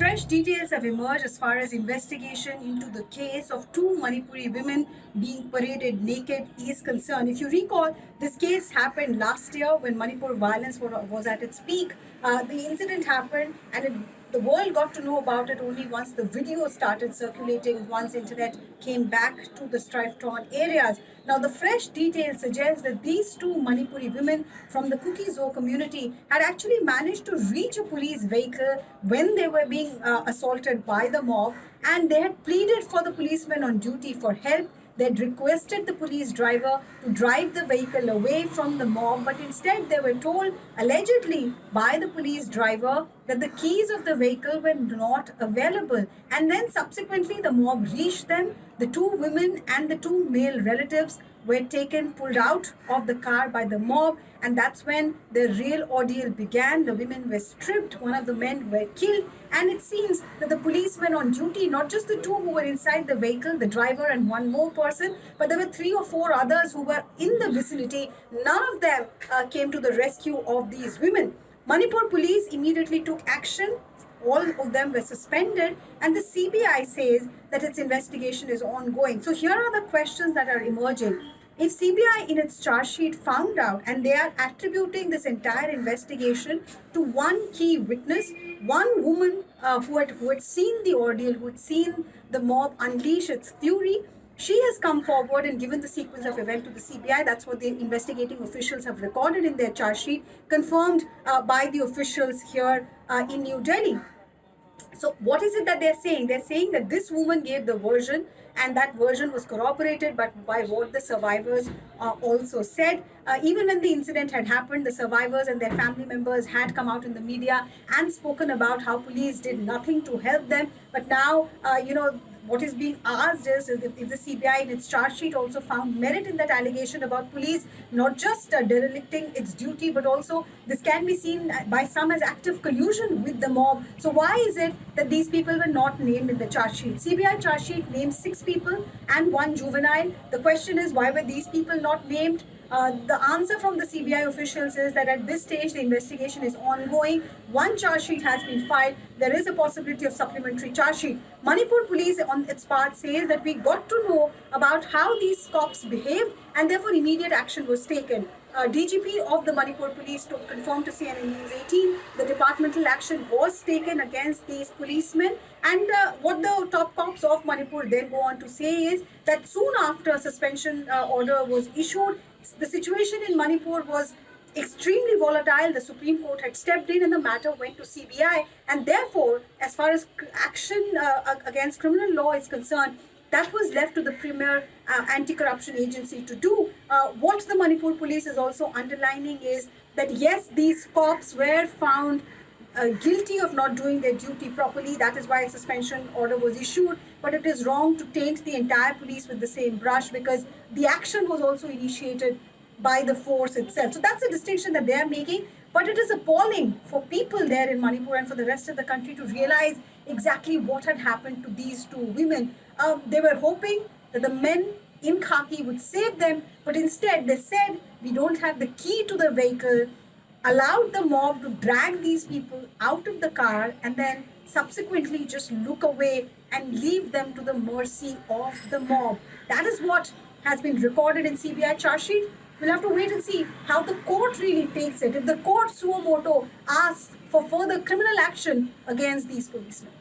Fresh details have emerged as far as investigation into the case of two Manipuri women being paraded naked is concerned. If you recall, this case happened last year when Manipur violence was at its peak. The incident happened and the world got to know about it only once the video started circulating, once internet came back to the strife-torn areas. Now, the fresh details suggest that these two Manipuri women from the Kuki-Zo community had actually managed to reach a police vehicle when they were being assaulted by the mob, and they had pleaded for the policemen on duty for help. They had requested the police driver to drive the vehicle away from the mob, but instead they were told, allegedly by the police driver, that the keys of the vehicle were not available. And then subsequently the mob reached them. The two women and the two male relatives were pulled out of the car by the mob, and that's when the real ordeal began. The women were stripped, one of the men were killed, and it seems that the policemen on duty, not just the two who were inside the vehicle, the driver and one more person, but there were 3 or 4 others who were in the vicinity. None of them came to the rescue of these women. Manipur police immediately took action. All of them were suspended, and the CBI says that its investigation is ongoing. So here are the questions that are emerging. If CBI in its charge sheet found out, and they are attributing this entire investigation to one key witness, one woman who had seen the ordeal, who had seen the mob unleash its fury, she has come forward and given the sequence of events to the CBI. That's what the investigating officials have recorded in their charge sheet, confirmed by the officials here in New Delhi. So what is it that they're saying? They're saying that this woman gave the version, and that version was corroborated but by what the survivors also said. Even when the incident had happened, the survivors and their family members had come out in the media and spoken about how police did nothing to help them. But now, what is being asked is if the CBI in its charge sheet also found merit in that allegation about police not just derelicting its duty, but also this can be seen by some as active collusion with the mob. So why is it that these people were not named in the charge sheet? CBI charge sheet names 6 people and 1 juvenile. The question is, why were these people not named? The answer from the CBI officials is that at this stage the investigation is ongoing. 1 charge sheet has been filed. There is a possibility of supplementary charge sheet. Manipur police on its part says that we got to know about how these cops behaved, and therefore immediate action was taken. DGP of the Manipur police confirmed to CNN News 18 the departmental action was taken against these policemen, and what the top cops of Manipur then go on to say is that soon after a suspension order was issued, the situation in Manipur was extremely volatile. The Supreme Court had stepped in and the matter went to CBI, and therefore as far as action against criminal law is concerned, that was left to the premier anti-corruption agency to do. What the Manipur police is also underlining is that yes, these cops were found guilty of not doing their duty properly. That is why a suspension order was issued. But it is wrong to taint the entire police with the same brush, because the action was also initiated by the force itself. So that's a distinction that they are making. But it is appalling for people there in Manipur and for the rest of the country to realize exactly what had happened to these two women. They were hoping that the men in khaki would save them, but instead they said, we don't have the key to the vehicle, allowed the mob to drag these people out of the car, and then subsequently just look away and leave them to the mercy of the mob. That is what has been recorded in CBI charge sheet. We'll have to wait and see how the court really takes it, if the court suo moto asks for further criminal action against these policemen.